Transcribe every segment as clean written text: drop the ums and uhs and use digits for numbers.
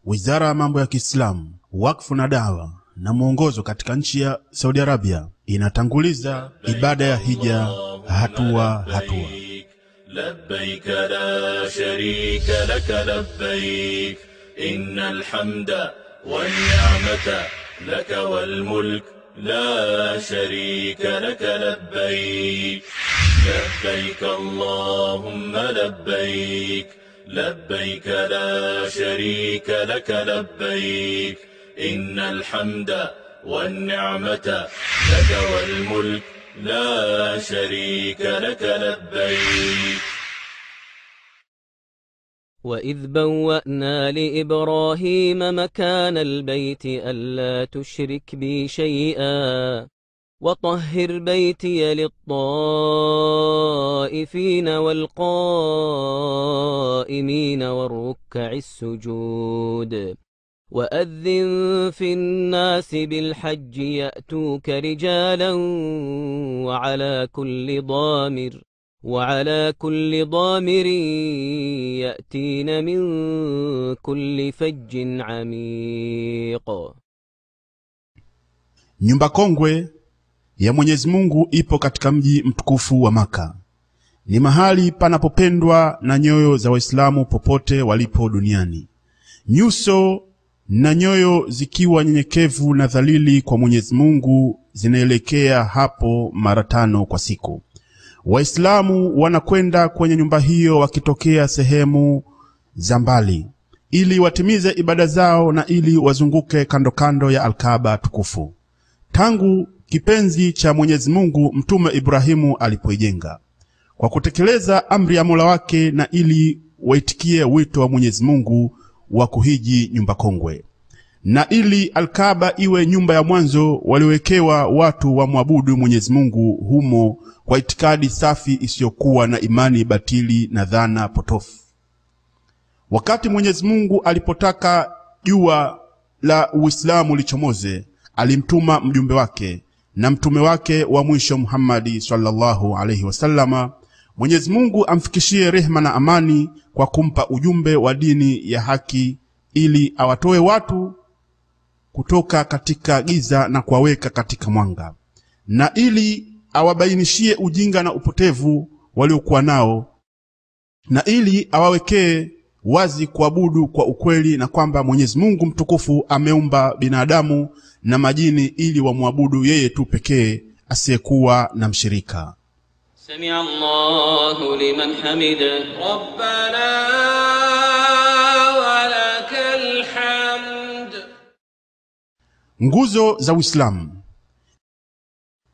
Wizara ya Mambo ya Kiislamu, Wakfu na Dawa na Mwongozo katika nchi ya Saudi Arabia inatanguliza ibada ya hija hatua. لبيك لا شريك لك لبيك إن الحمد والنعمة لك والملك لا شريك لك لبيك لبيك اللهم لبيك لبيك لا شريك لك لبيك إن الحمد والنعمة لك والملك لا شريك لك لبيك. وإذ بوأنا لإبراهيم مكان البيت ألا تشرك بي شيئا وطهر بيتي للطائفين والقائمين والركع السجود وأذن في الناس بالحج يأتوك رجالا وعلى كل ضامر يأتين من كل فج عميق. Nyumba kongwe ya Mwenyezi Mungu ipo katika mji mtukufu wa Maka. Ni mahali panapopendwa na nyoyo za Waislamu popote walipo duniani. Nyuso na nyoyo zikiwa nyenyekevu na dhalili kwa Mwenyezi Mungu zinaelekea hapo mara 5 kwa siku. Waislamu wanakwenda kwenye nyumba hiyo wakitokea sehemu za mbali ili watimize ibada zao na ili wazunguke kando kando ya Al-Kaaba tukufu. Tangu kipenzi cha Mwenyezi Mungu Mtume Ibrahimu alipoijenga kwa kutekeleza amri ya Mola wake na ili waitikie wito wa Mwenyezi Mungu wa kuhiji nyumba kongwe, na ili Al-Kaaba iwe nyumba ya mwanzo waliwekewa watu wa muabudu Mwenyezi Mungu humo kwa itikadi safi isiyokuwa na imani batili na dhana potofu. Wakati Mwenyezi Mungu alipotaka jua la Uislamu lichomoze, alimtuma mjumbe wake na mtume wake wa mwisho Muhammad sallallahu alaihi wasallama. Mwenyezi Mungu amfikishie rehema na amani kwa kumpa ujumbe wa dini ya haki ili awatoe watu kutoka katika giza na kuwaweka katika mwanga, na ili awabainishie ujinga na upotevu waliokuwa nao, na ili awawekee wazi kuabudu kwa ukweli na kwamba Mwenyezi Mungu mtukufu ameumba binadamu na majini ili wamwabudu yeye tu pekee asiyekuwa na mshirika. سمع الله لمن حمده ربنا ولك الحمد. Nguzo za Uislamu.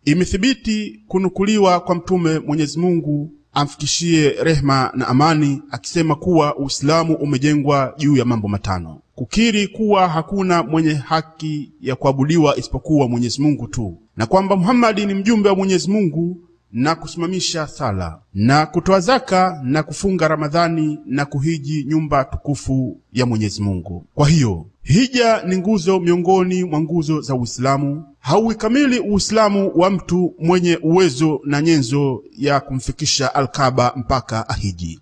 Imethibiti kunukuliwa kwa mtume Mwenyezi Mungu amfikishie rehma na amani akisema kuwa Uislamu umejengwa juu ya mambo 5: kukiri kuwa hakuna mwenye haki ya kuabudiwa isipokuwa Mwenyezi Mungu tu, na kwamba Muhammad ni mjumbe wa Mwenyezi Mungu, na kusimamisha sala na kutoa zaka na kufunga Ramadhani na kuhiji nyumba tukufu ya Mwenyezi Mungu. Kwa hiyo hija ni nguzo miongoni mwa nguzo za Uislamu. Hauikamili Uislamu wa mtu mwenye uwezo na nyenzo ya kumfikisha Al-Kaaba mpaka ahiji.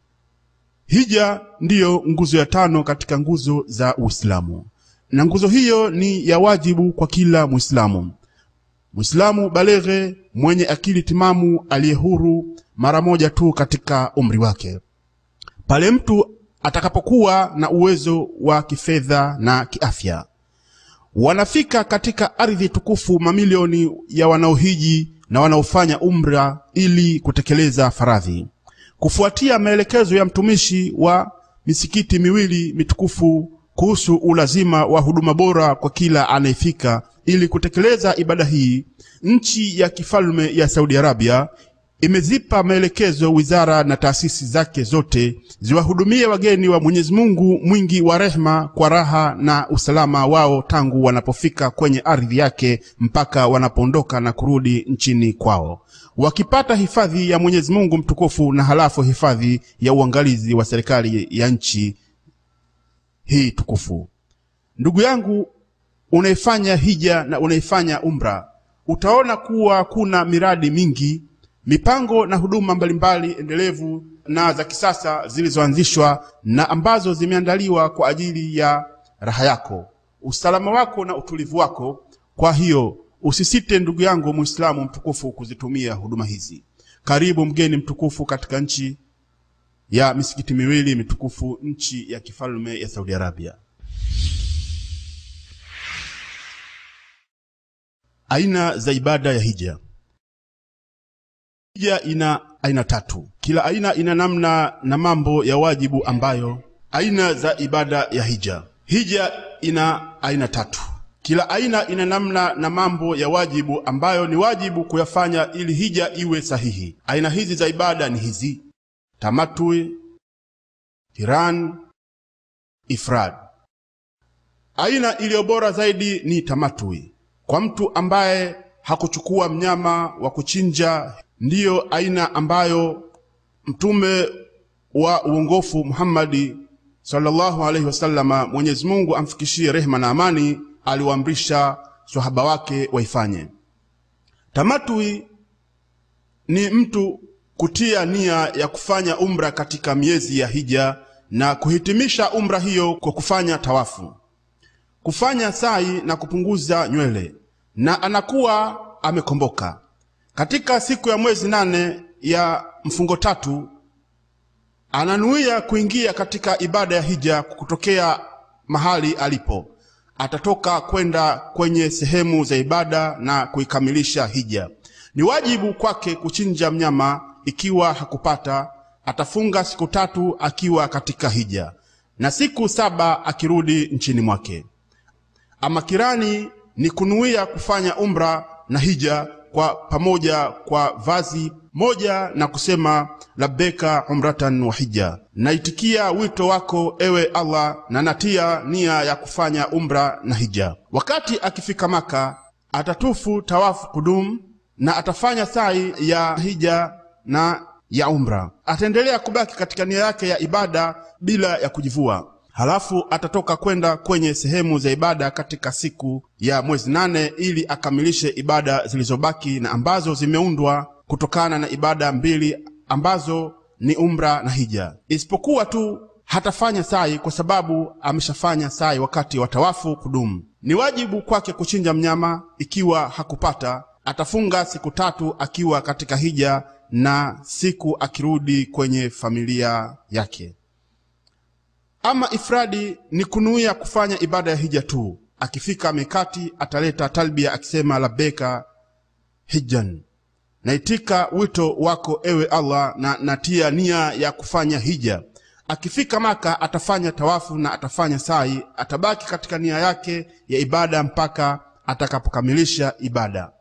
Hija ndiyo nguzo ya 5 katika nguzo za Uislamu, na nguzo hiyo ni ya wajibu kwa kila Muislamu. Muislamu baleghe mwenye akili timamu aliyehuru mara moja tu katika umri wake. Pale mtu atakapokuwa na uwezo wa kifedha na kiafya, wanafika katika ardhi tukufu mamilioni ya wanaohiji na wanaofanya umra ili kutekeleza faradhi, kufuatia maelekezo ya mtumishi wa misikiti miwili mitukufu kuhusu ulazima wa huduma bora kwa kila anayefika ili kutekeleza ibada hii. Nchi ya kifalme ya Saudi Arabia imezipa maelekezo wizara na taasisi zake zote ziwahudumie wageni wa Mwenyezi Mungu mwingi wa rehema kwa raha na usalama wao tangu wanapofika kwenye ardhi yake mpaka wanapoondoka na kurudi nchini kwao, wakipata hifadhi ya Mwenyezi Mungu mtukufu na halafu hifadhi ya uangalizi wa serikali ya nchi hii tukufu. Ndugu yangu, unaifanya hija na unaifanya umra, utaona kuwa kuna miradi mingi, mipango na huduma mbalimbali endelevu na za kisasa zilizoanzishwa na ambazo zimeandaliwa kwa ajili ya raha yako, usalama wako na utulivu wako. Kwa hiyo usisite ndugu yangu Muislamu mtukufu kuzitumia huduma hizi. Karibu mgeni mtukufu katika nchi ya misikiti miwili mitukufu, nchi ya kifalme ya Saudi Arabia. Aina za ibada ya hija. Hija ina aina tatu. Kila aina ina namna na mambo ya wajibu ambayo. Aina za ibada ya hija. Hija ina aina tatu. Kila aina ina namna na mambo ya wajibu ambayo ni wajibu kuyafanya ili hija iwe sahihi. Aina hizi za ibada ni hizi: tamattu, qiran, ifrad. Aina iliyo bora zaidi ni tamattu. Kwa mtu ambaye hakuchukua mnyama wa kuchinja, ndiyo aina ambayo Mtume wa uongofu Muhammad sallallahu alaihi wasallama, Mwenyezi Mungu amfikishie rehema na amani, aliwaamrisha sahaba wake waifanye. Tamattu ni mtu kutia nia ya kufanya umra katika miezi ya hija na kuhitimisha umra hiyo kwa kufanya tawafu, kufanya sa'i na kupunguza nywele, na anakuwa amekomboka. Katika siku ya mwezi 8 ya mfungo 3 ananuia kuingia katika ibada ya hija kutokea mahali alipo. Atatoka kwenda kwenye sehemu za ibada na kuikamilisha hija. Ni wajibu kwake kuchinja mnyama. Ikiwa hakupata, atafunga siku 3 akiwa katika hija na siku 7 akirudi nchini mwake. Ama kirani ni kunuia kufanya umra na hija kwa pamoja kwa vazi moja na kusema labbaika umratan wa hija, naitikia wito wako ewe Allah na natia nia ya kufanya umra na hija. Wakati akifika Maka, atatufu tawafu kudum na atafanya sa'i ya hija na ya umra. Ataendelea kubaki katika nia yake ya ibada bila ya kujivua. Halafu atatoka kwenda kwenye sehemu za ibada katika siku ya mwezi 8 ili akamilishe ibada zilizobaki na ambazo zimeundwa kutokana na ibada 2 ambazo ni umra na hija. Isipokuwa tu hatafanya sa'i kwa sababu ameshafanya sa'i wakati wa tawafu kudumu. Ni wajibu kwake kuchinja mnyama. Ikiwa hakupata, atafunga siku 3 akiwa katika hija na siku akirudi kwenye familia yake. Ama ifradi ni kunuia kufanya ibada ya hija tu. Akifika mikati, ataleta talbia akisema labbaika hijjan, naitika wito wako ewe Allah na natia nia ya kufanya hija. Akifika Maka, atafanya tawafu na atafanya sa'i. Atabaki katika nia yake ya ibada mpaka atakapokamilisha ibada.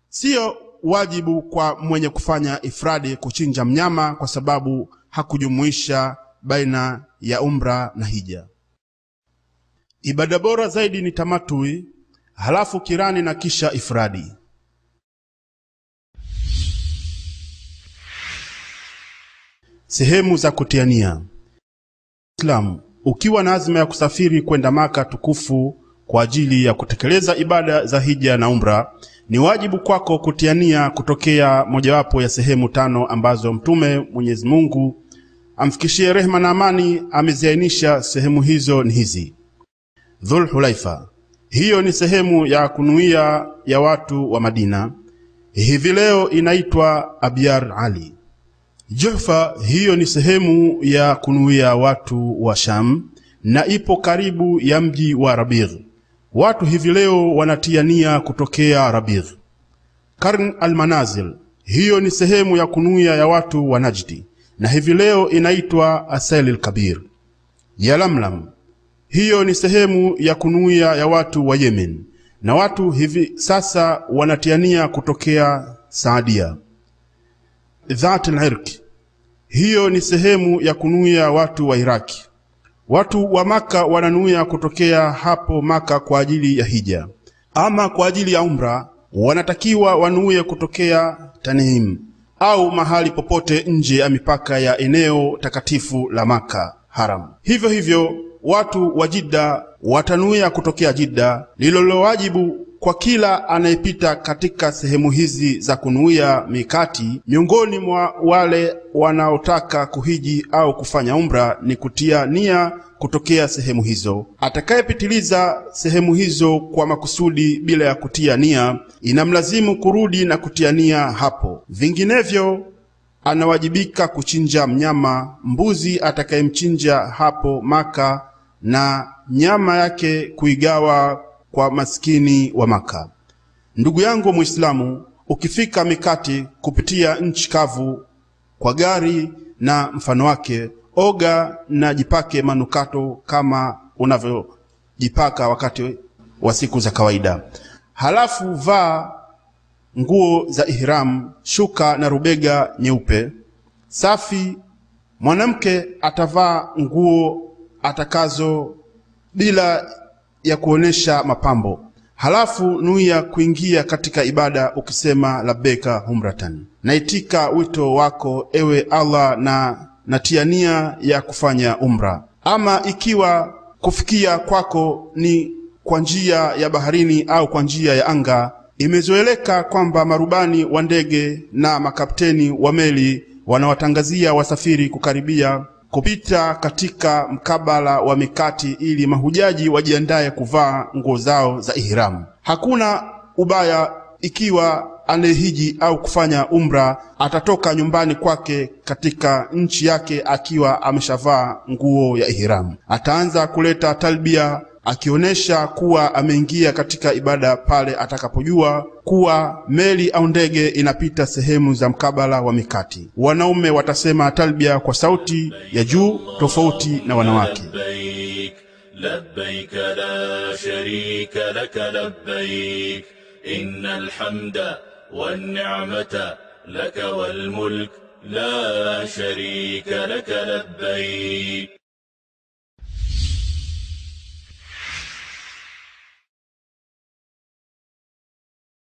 Sio wajibu kwa mwenye kufanya ifradi kuchinja mnyama kwa sababu hakujumuisha baina ya umra na hija. Ibada bora zaidi ni tamattu, halafu kirani na kisha ifradi. Sehemu za kutiania. Islam, ukiwa na azma ya kusafiri kwenda Maka tukufu kwa ajili ya kutekeleza ibada za hija na umra, ni wajibu kwako kutiania kutokea mojawapo ya sehemu 5 ambazo Mtume Mwenyezi Mungu amfikishie rehema na amani ameziainisha. Sehemu hizo ni hizi: Dhul Hulaifa, hiyo ni sehemu ya kunuia ya watu wa Madina, hivi leo inaitwa Abyar Ali. Juhfa, hiyo ni sehemu ya kunuia watu wa Sham na ipo karibu ya mji wa Rabigh. Watu hivi leo wanatia nia kutokea Rabigh. Karn al-Manazil, hiyo ni sehemu ya kunuia ya watu wa Najdi na hivi leo inaitwa Asail al-Kabir. Yalamlam, hiyo ni sehemu ya kunuia ya watu wa Yemen na watu hivi sasa wanatiania kutokea Saadia. Dhat al-Irq, hiyo ni sehemu ya kunuia watu wa Iraki. Watu wa Maka wananuia kutokea hapo Maka kwa ajili ya hija. Ama kwa ajili ya umra, wanatakiwa wanuie kutokea Tanim au mahali popote nje ya mipaka ya eneo takatifu la Maka Haram. Hivyo hivyo watu wa Jidda watanuia kutokea Jidda. Lilo wajibu kwa kila anayepita katika sehemu hizi za kunuia mikati. Miongoni mwa wale wanaotaka kuhiji au kufanya umra ni kutia nia kutokea sehemu hizo. Atakayepitiliza sehemu hizo kwa makusudi bila ya kutia nia, inamlazimu kurudi na kutia nia hapo. Vinginevyo anawajibika kuchinja mnyama mbuzi atakayemchinja hapo Maka, na nyama yake kuigawa kwa maskini wa Maka. Ndugu yangu Muislamu, ukifika mikati kupitia nchi kavu kwa gari na mfano wake, oga na jipake manukato kama unavyojipaka wakati wa siku za kawaida. Halafu vaa nguo za ihram, shuka na rubega nyeupe safi. Mwanamke atavaa nguo atakazo bila ya kuonesha mapambo. Halafu nuia kuingia katika ibada ukisema labeka umratan. Naitika wito wako ewe Allah na natia nia ya kufanya umra. Ama ikiwa kufikia kwako ni kwa njia ya baharini au kwa njia ya anga, imezoeleka kwamba marubani wa ndege na makapteni wa meli wanawatangazia wasafiri kukaribia kupita katika mkabala wa mikati ili mahujaji wajiandae kuvaa nguo zao za ihram. Hakuna ubaya ikiwa anayehiji au kufanya umra atatoka nyumbani kwake katika nchi yake akiwa ameshavaa nguo ya ihram. Ataanza kuleta talbia akionesha kuwa ameingia katika ibada pale atakapojua kuwa meli au ndege inapita sehemu za mkabala wa mikati. Wanaume watasema talbia kwa sauti ya juu tofauti na wanawake. لبيك لا شريك لك لبيك إن الحمد والنعمة لك والملك لا شريك لك لبيك.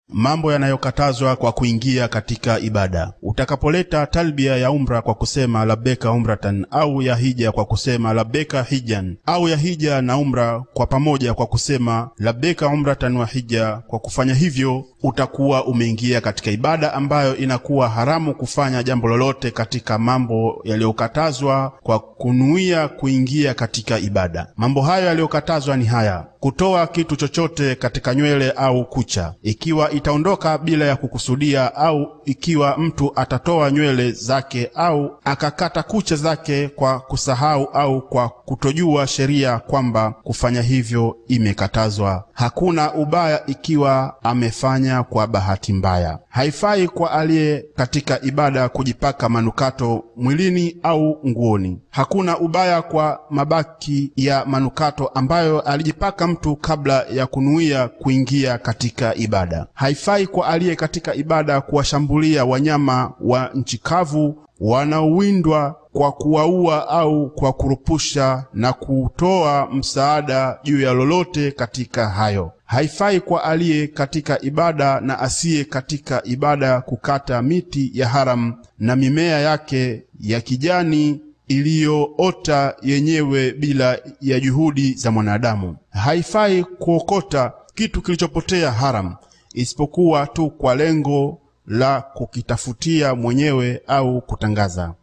Mambo yanayokatazwa kwa kuingia katika ibada. Utakapoleta talbia ya umra kwa kusema labeka umratan, au ya hija kwa kusema labeka hijan, au ya hija na umra kwa pamoja kwa kusema labeka umratan wa hija, kwa kufanya hivyo utakuwa umeingia katika ibada ambayo inakuwa haramu kufanya jambo lolote katika mambo yaliyokatazwa kwa kunuia kuingia katika ibada. Mambo hayo yaliyokatazwa ni haya: kutoa kitu chochote katika nywele au kucha ikiwa itaondoka bila ya kukusudia, au ikiwa mtu atatoa nywele zake au akakata kucha zake kwa kusahau au kwa kutojua sheria kwamba kufanya hivyo imekatazwa. Hakuna ubaya ikiwa amefanya kwa bahati mbaya. Haifai kwa aliye katika ibada kujipaka manukato mwilini au nguoni. Hakuna ubaya kwa mabaki ya manukato ambayo alijipaka mtu kabla ya kunuia kuingia katika ibada. Haifai kwa aliye katika ibada kuwashambulia wanyama wa nchi kavu wanaowindwa kwa kuwaua au kwa kurupusha na kutoa msaada juu ya lolote katika hayo. Haifai kwa aliye katika ibada na asiye katika ibada kukata miti ya haram na mimea yake ya kijani iliyoota yenyewe bila ya juhudi za mwanadamu. Haifai kuokota kitu kilichopotea haram isipokuwa tu kwa lengo la kukitafutia mwenyewe au kutangaza.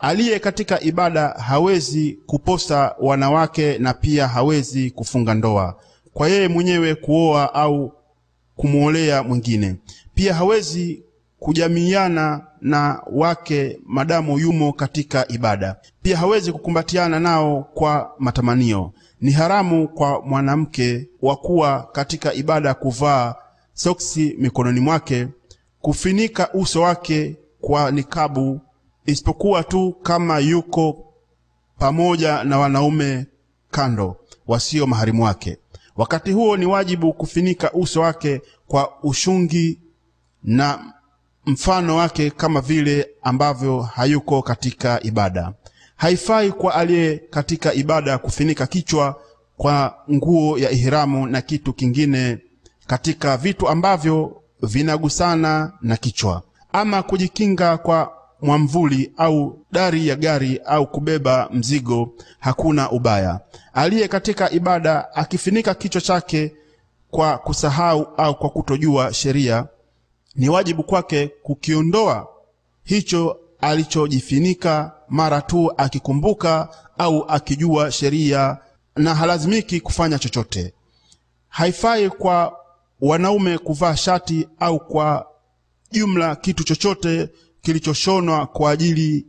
Aliye katika ibada hawezi kuposa wanawake na pia hawezi kufunga ndoa kwa yeye mwenyewe kuoa au kumuolea mwingine. Pia hawezi kujamiana na wake madamu yumo katika ibada. Pia hawezi kukumbatiana nao kwa matamanio. Ni haramu kwa mwanamke wa kuwa katika ibada kuvaa soksi mikononi mwake, kufinika uso wake kwa nikabu, isipokuwa tu kama yuko pamoja na wanaume kando wasio maharimu wake. Wakati huo ni wajibu kufinika uso wake kwa ushungi na mfano wake kama vile ambavyo hayuko katika ibada. Haifai kwa aliye katika ibada kufinika kichwa kwa nguo ya ihramu na kitu kingine katika vitu ambavyo vinagusana na kichwa, ama kujikinga kwa mwamvuli au dari ya gari au kubeba mzigo. Hakuna ubaya. Aliye katika ibada akifinika kichwa chake kwa kusahau au kwa kutojua sheria, ni wajibu kwake kukiondoa hicho alichojifinika mara tu akikumbuka au akijua sheria na halazimiki kufanya chochote. Haifai kwa wanaume kuvaa shati au kwa jumla kitu chochote kilichoshonwa kwa ajili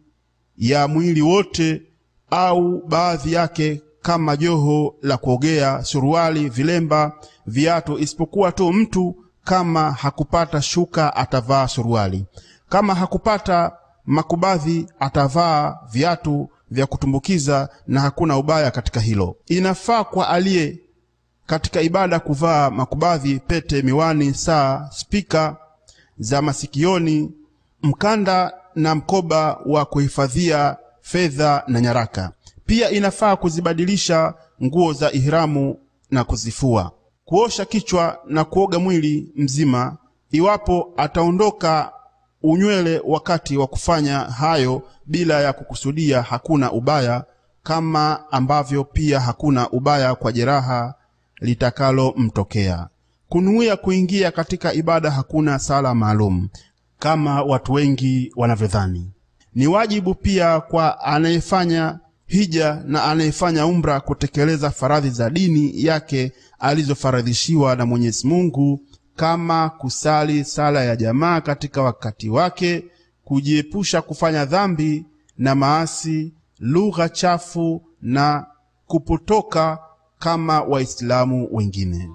ya mwili wote au baadhi yake, kama joho la kuogea, suruali, vilemba, viatu, isipokuwa tu mtu kama hakupata shuka atavaa suruali. Kama hakupata makubadhi atavaa viatu vya kutumbukiza, na hakuna ubaya katika hilo. Inafaa kwa aliye katika ibada kuvaa makubadhi, pete, miwani, saa, spika za masikioni, mkanda na mkoba wa kuhifadhia fedha na nyaraka. Pia inafaa kuzibadilisha nguo za ihramu na kuzifua, kuosha kichwa na kuoga mwili mzima. Iwapo ataondoka unywele wakati wa kufanya hayo bila ya kukusudia, hakuna ubaya, kama ambavyo pia hakuna ubaya kwa jeraha litakalo mtokea. Kunuia kuingia katika ibada hakuna sala maalum kama watu wengi wanavyodhani. Ni wajibu pia kwa anayefanya hija na anayefanya umra kutekeleza faradhi za dini yake alizofaradhishiwa na Mwenyezi Mungu, kama kusali sala ya jamaa katika wakati wake, kujiepusha kufanya dhambi na maasi, lugha chafu na kupotoka kama Waislamu wengine.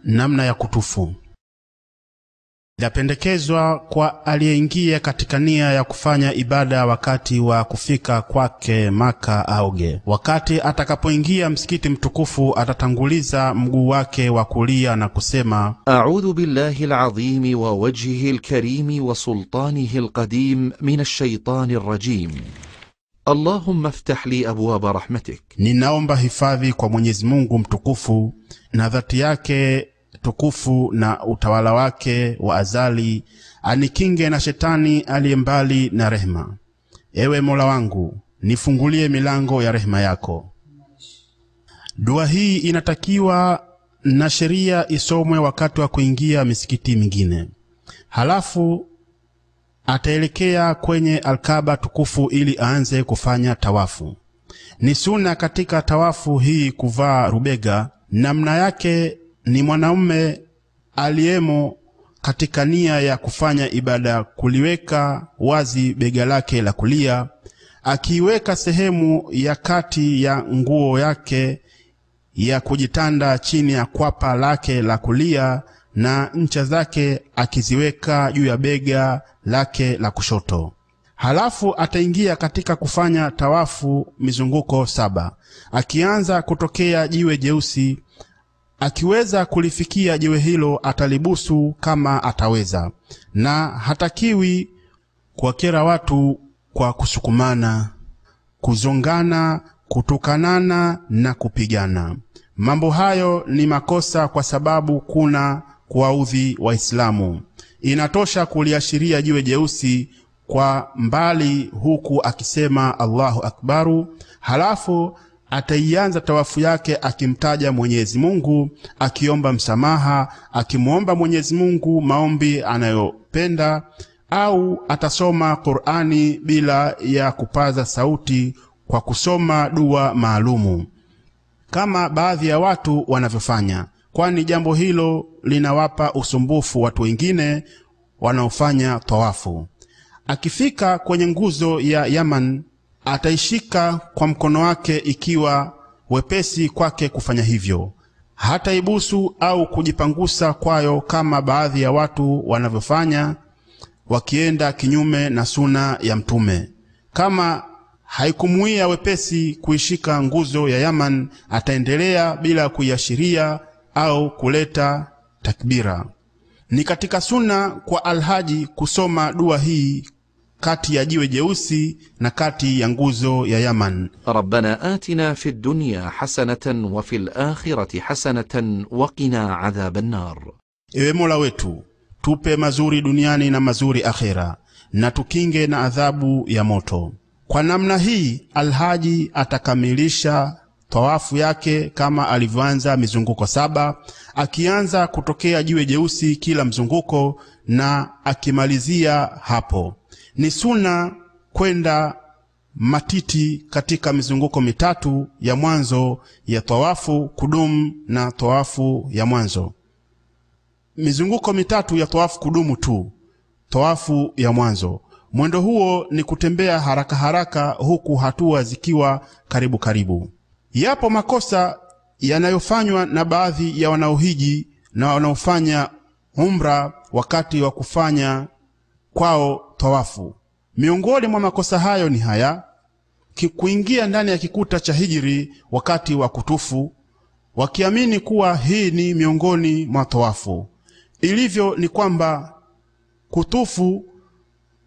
Namna ya kutufu. Inapendekezwa kwa aliyeingia katika nia ya kufanya ibada wakati wa kufika kwake Maka aoge. Wakati atakapoingia msikiti mtukufu atatanguliza mguu wake wa kulia na kusema: A'udhu billahi al-azim wa wajhihi al-karim wa sultanihi al-qadim min ash-shaytani ar-rajim. Allahumma iftah li abwaba rahmatik. Ninaomba hifadhi kwa Mwenyezi Mungu mtukufu na dhati yake tukufu na utawala wake wa azali, anikinge na shetani aliye mbali na rehema. Ewe Mola wangu, nifungulie milango ya rehema yako. Dua hii inatakiwa na sheria isomwe wakati wa kuingia misikiti mingine. Halafu ataelekea kwenye Al-Kaaba tukufu ili aanze kufanya tawafu. Ni sunna katika tawafu hii kuvaa rubega. Namna yake ni mwanaume aliyemo katika nia ya kufanya ibada kuliweka wazi bega lake la kulia, akiweka sehemu ya kati ya nguo yake ya kujitanda chini ya kwapa lake la kulia, na ncha zake akiziweka juu ya bega lake la kushoto. Halafu ataingia katika kufanya tawafu mizunguko 7, akianza kutokea jiwe jeusi. Akiweza kulifikia jiwe hilo atalibusu kama ataweza, na hatakiwi kuwakera watu kwa kusukumana, kuzongana, kutukanana na kupigana. Mambo hayo ni makosa kwa sababu kuna kuwaudhi Waislamu. Inatosha kuliashiria jiwe jeusi kwa mbali huku akisema Allahu Akbaru. Halafu ataianza tawafu yake akimtaja Mwenyezi Mungu, akiomba msamaha, akimuomba Mwenyezi Mungu maombi anayopenda, au atasoma Qur'ani bila ya kupaza sauti kwa kusoma dua maalumu kama baadhi ya watu wanavyofanya, kwani jambo hilo linawapa usumbufu watu wengine wanaofanya tawafu. Akifika kwenye nguzo ya Yaman ataishika kwa mkono wake ikiwa wepesi kwake kufanya hivyo. Hata ibusu au kujipangusa kwayo kama baadhi ya watu wanavyofanya wakienda kinyume na suna ya Mtume. Kama haikumuia wepesi kuishika nguzo ya Yaman, ataendelea bila kuiashiria au kuleta takbira. Ni katika suna kwa alhaji kusoma dua hii kati ya jiwe jeusi na kati ya nguzo ya Yaman. Rabbana atina fid dunya hasanatan wa fil akhirati hasanatan wa qina adhaban nar. Ewe Mola wetu, tupe mazuri duniani na mazuri akhera, na tukinge na adhabu ya moto. Kwa namna hii alhaji atakamilisha tawafu yake kama alivyoanza mizunguko 7, akianza kutokea jiwe jeusi kila mzunguko na akimalizia hapo. Ni sunna kwenda matiti katika mizunguko 3 ya mwanzo ya tawafu kudumu na tawafu ya mwanzo. Mizunguko 3 ya tawafu kudumu tu, tawafu ya mwanzo. Mwendo huo ni kutembea haraka haraka huku hatua zikiwa karibu karibu. Yapo makosa yanayofanywa na baadhi ya wanaohiji na wanaofanya umra wakati wa kufanya kwao tawafu. Miongoni mwa makosa hayo ni haya: kuingia ndani ya kikuta cha hijri wakati wa kutufu, wakiamini kuwa hii ni miongoni mwa tawafu. Ilivyo ni kwamba kutufu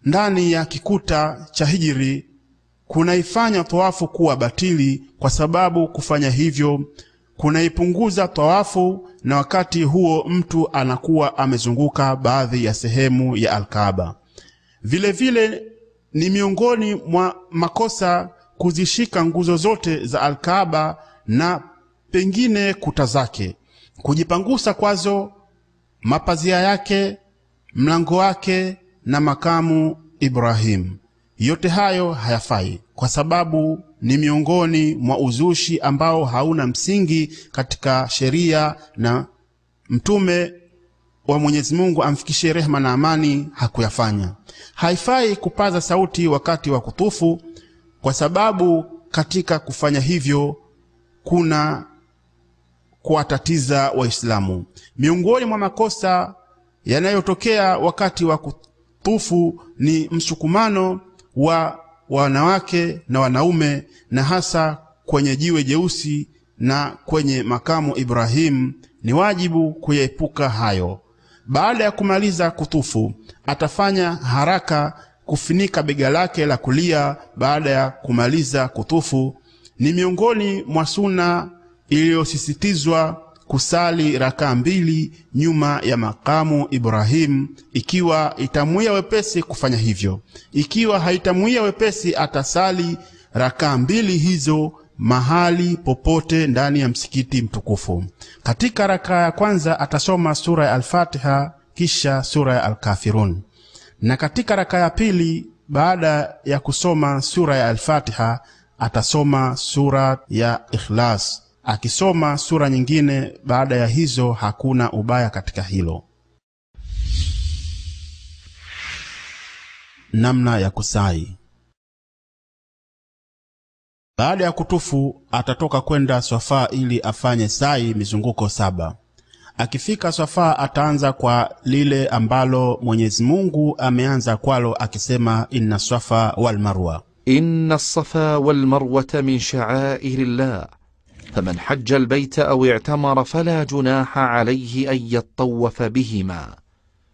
ndani ya kikuta cha hijri kunaifanya tawafu kuwa batili, kwa sababu kufanya hivyo kunaipunguza tawafu, na wakati huo mtu anakuwa amezunguka baadhi ya sehemu ya Al-Kaaba. Vile vile ni miongoni mwa makosa kuzishika nguzo zote za Al-Kaaba na pengine kuta zake, kujipangusa kwazo, mapazia yake, mlango wake na makamu Ibrahim. Yote hayo hayafai kwa sababu ni miongoni mwa uzushi ambao hauna msingi katika sheria, na Mtume wa Mwenyezi Mungu amfikishie rehema na amani hakuyafanya. Haifai kupaza sauti wakati wa kutufu, kwa sababu katika kufanya hivyo kuna kuwatatiza Waislamu. Miongoni mwa makosa yanayotokea wakati wa kutufu ni msukumano wa wanawake na wanaume, na hasa kwenye jiwe jeusi na kwenye makamu Ibrahim. Ni wajibu kuyaepuka hayo. Baada ya kumaliza kutufu, atafanya haraka kufinika bega lake la kulia baada ya kumaliza kutufu. Ni miongoni mwa sunna iliyosisitizwa kusali rakaa 2 nyuma ya makamu Ibrahim, ikiwa itamuia wepesi kufanya hivyo. Ikiwa haitamuia wepesi, atasali rakaa 2 hizo mahali popote ndani ya msikiti mtukufu. Katika rakaa ya kwanza atasoma sura ya Al-Fatiha kisha sura ya Al-Kafirun, na katika rakaa ya pili baada ya kusoma sura ya Al-Fatiha atasoma sura ya Ikhlas. Akisoma sura nyingine baada ya hizo hakuna ubaya katika hilo. Namna ya kusai. Baada ya kutufu atatoka kwenda Swafa ili afanye sai mizunguko 7. Akifika Swafa ataanza kwa lile ambalo Mwenyezi Mungu ameanza kwalo akisema inna Swafa wal Marwa. Inna as-Safa wal Marwa min sha'airillah فمن حج البيت أو اعتمر فلا جناح عليه أن يطوف بهما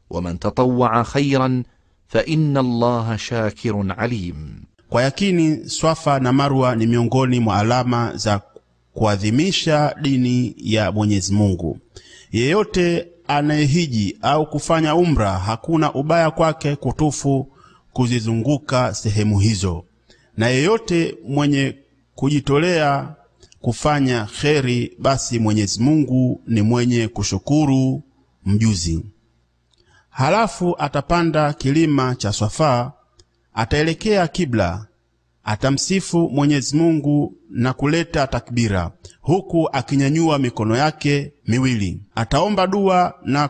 ومن تطوع خيرا فإن الله شاكر عليم. Kwa yakini Swafa na Marwa ni miongoni mwa alama za kuadhimisha dini ya Mwenyezi Mungu. Yeyote anayehiji au kufanya umra hakuna ubaya kwake kutufu kuzizunguka sehemu hizo, na yeyote mwenye kujitolea kufanya kheri basi Mwenyezi Mungu ni mwenye kushukuru mjuzi. Halafu atapanda kilima cha Swafa, ataelekea kibla, atamsifu Mwenyezi Mungu na kuleta takbira huku akinyanyua mikono yake miwili. Ataomba dua na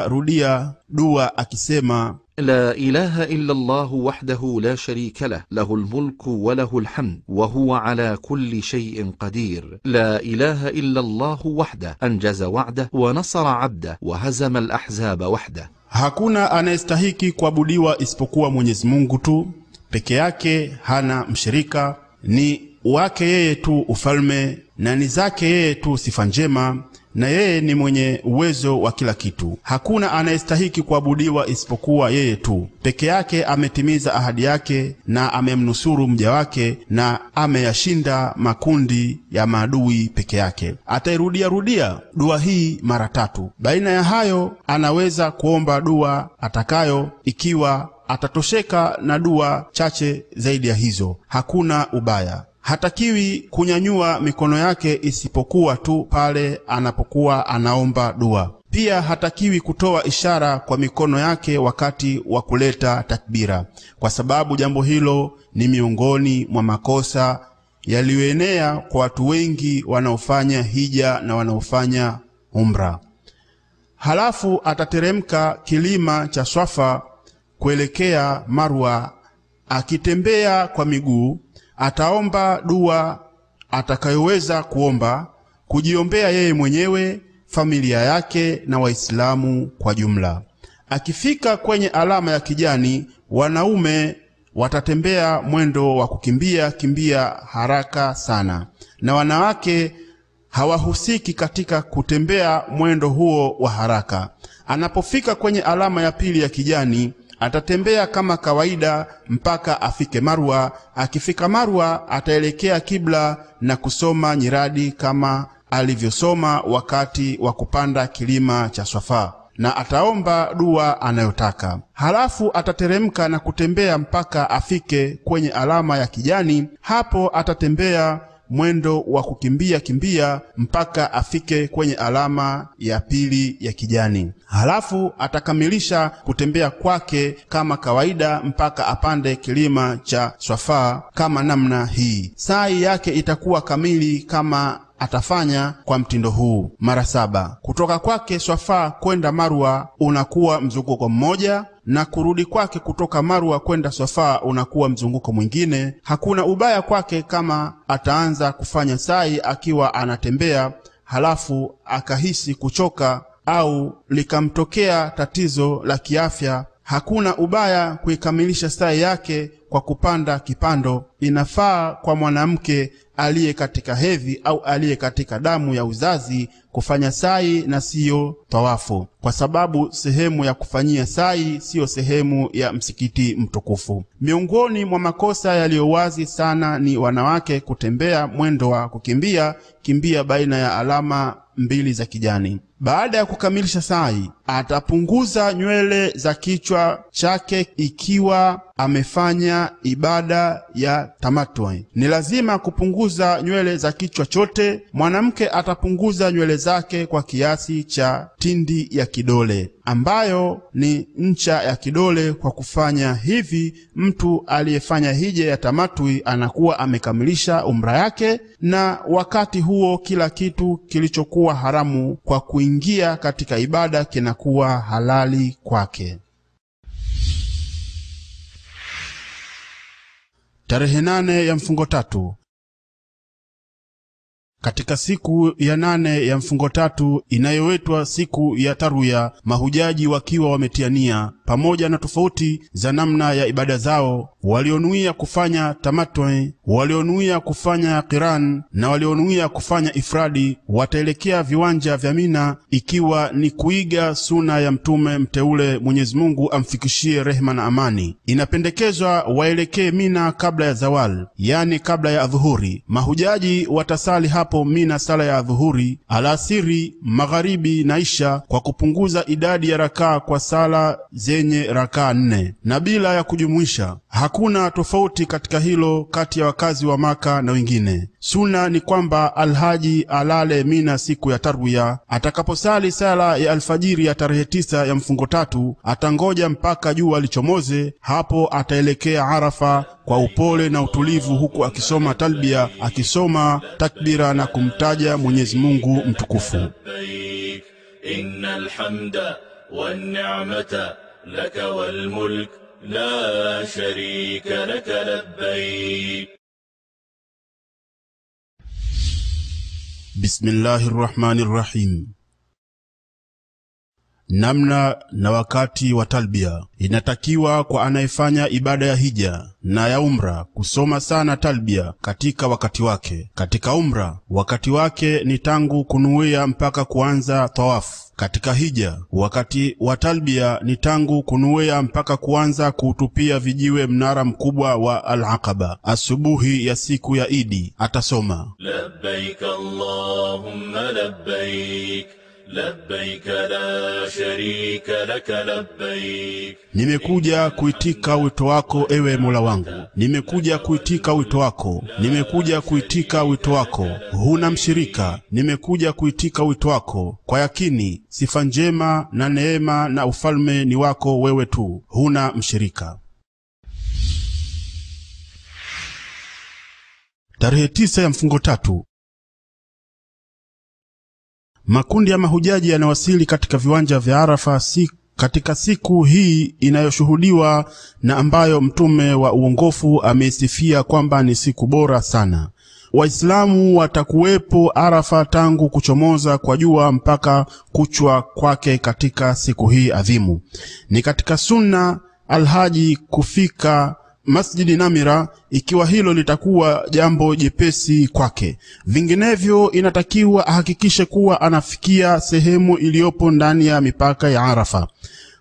rudia dua akisema لا إله إلا الله وحده لا شريك له له الملك وله الحمد وهو على كل شيء قدير لا إله إلا الله وحده أنجز وعده ونصر عبده وهزم الأحزاب وحده. Hakuna anayestahiki kuabudiwa isipokuwa Mwenyezi Mungu tu peke yake, hana mshirika. Ni wake yeye tu ufalme na ni zake yeye tu sifa njema, na yeye ni mwenye uwezo wa kila kitu. Hakuna anayestahiki kuabudiwa isipokuwa yeye tu peke yake. Ametimiza ahadi yake na amemnusuru mja wake na ameyashinda makundi ya maadui peke yake. Atairudia dua hii mara 3. Baina ya hayo anaweza kuomba dua atakayo. Ikiwa atatosheka na dua chache zaidi ya hizo hakuna ubaya. Hatakiwi kunyanyua mikono yake isipokuwa tu pale anapokuwa anaomba dua. Pia hatakiwi kutoa ishara kwa mikono yake wakati wa kuleta takbira, kwa sababu jambo hilo ni miongoni mwa makosa yaliyoenea kwa watu wengi wanaofanya hija na wanaofanya umra. Halafu atateremka kilima cha Swafa kuelekea Marwa akitembea kwa miguu. Ataomba dua atakayoweza kuomba, kujiombea yeye mwenyewe, familia yake na Waislamu kwa jumla. Akifika kwenye alama ya kijani, wanaume watatembea mwendo wa kimbia haraka sana, na wanawake hawahusiki katika kutembea mwendo huo wa haraka. Anapofika kwenye alama ya pili ya kijani, atatembea kama kawaida mpaka afike Marwa. Akifika Marwa, ataelekea kibla na kusoma nyiradi kama alivyosoma wakati wa kupanda kilima cha Swafa, na ataomba dua anayotaka. Halafu atateremka na kutembea mpaka afike kwenye alama ya kijani. Hapo atatembea mwendo wa kimbia mpaka afike kwenye alama ya pili ya kijani. Halafu atakamilisha kutembea kwake kama kawaida mpaka apande kilima cha Swafa kama namna hii. Sa'i yake itakuwa kamili kama atafanya kwa mtindo huu mara 7. Kutoka kwake Swafa kwenda Marwa unakuwa mzunguko mmoja, na kurudi kwake kutoka Marwa kwenda Swafa unakuwa mzunguko mwingine. Hakuna ubaya kwake kama ataanza kufanya sa'i akiwa anatembea, halafu akahisi kuchoka au likamtokea tatizo la kiafya. Hakuna ubaya kuikamilisha sa'i yake kwa kupanda kipando. Inafaa kwa mwanamke aliye katika hedhi au aliye katika damu ya uzazi kufanya sa'i na siyo tawafu, kwa sababu sehemu ya kufanyia sa'i siyo sehemu ya msikiti mtukufu. Miongoni mwa makosa yaliyowazi sana ni wanawake kutembea mwendo wa kimbia baina ya alama 2 za kijani. Baada ya kukamilisha sa'i, atapunguza nywele za kichwa chake ikiwa amefanya ibada ya tamattu. Ni lazima kupunguza nywele za kichwa chote. Mwanamke atapunguza nywele zake kwa kiasi cha tindi ya kidole, ambayo ni ncha ya kidole. Kwa kufanya hivi, mtu aliyefanya hija ya tamattu anakuwa amekamilisha umra yake, na wakati huo kila kitu kilichokuwa haramu kwa kuingia katika ibada kinakuwa halali kwake. Tarehe 8 ya mfungo 3. Katika siku ya 8 ya mfungo 3 inayoitwa siku ya Tarwiya, mahujaji wakiwa wametiania pamoja na tofauti za namna ya ibada zao, walionuia kufanya tamattu, walionuia kufanya qiran na walionuia kufanya ifradi, wataelekea viwanja vya Mina, ikiwa ni kuiga suna ya mtume mteule, Mwenyezi Mungu amfikishie rehema na amani. Inapendekezwa waelekee Mina kabla ya zawal, yani kabla ya adhuhuri. Mahujaji watasali hapo Mina sala ya adhuhuri, alasiri, magharibi na isha, kwa kupunguza idadi ya rakaa kwa sala zenye rakaa 4 na bila ya kujumuisha. Hakuna tofauti katika hilo kati ya wakazi wa Maka na wengine. Suna ni kwamba alhaji alale Mina siku ya Tarwiya. Atakaposali sala ya alfajiri ya tarehe 9 ya mfungo 3, atangoja mpaka jua lichomoze. Hapo ataelekea Arafa kwa upole na utulivu, huku akisoma talbia, akisoma takbira na kumtaja Mwenyezi Mungu mtukufu. Innal hamda wan ni'mata laka wal mulk la sharika laka labbaik. Bismillahirrahmanirrahim. Namna na wakati wa talbia. Inatakiwa kwa anayefanya ibada ya hija na ya umra kusoma sana talbia katika wakati wake. Katika umra, wakati wake ni tangu kunuia mpaka kuanza tawafu. Katika hija, wakati wa talbia ni tangu kunuia mpaka kuanza kuutupia vijiwe mnara mkubwa wa Al-Aqaba. Asubuhi ya siku ya Idi atasoma labbaik Allahumma labbaik لبيك لا شريك لك لبيك. Nimekuja kuitika wito wako ewe Mola wangu, nimekuja kuitika wito wako, nimekuja kuitika wito wako, huna mshirika. Nimekuja kuitika wito wako, kwa yakini sifa njema na neema na ufalme ni wako wewe tu, huna mshirika. Tarehe 9 ya mfungo 3. Makundi ya mahujaji yanawasili katika viwanja vya Arafa katika siku hii inayoshuhudiwa na ambayo mtume wa uongofu ameisifia kwamba ni siku bora sana. Waislamu watakuwepo Arafa tangu kuchomoza kwa jua mpaka kuchwa kwake katika siku hii adhimu. Ni katika sunna alhaji kufika Masjidi Namira ikiwa hilo litakuwa jambo jepesi kwake. Vinginevyo inatakiwa ahakikishe kuwa anafikia sehemu iliyopo ndani ya mipaka ya Arafa.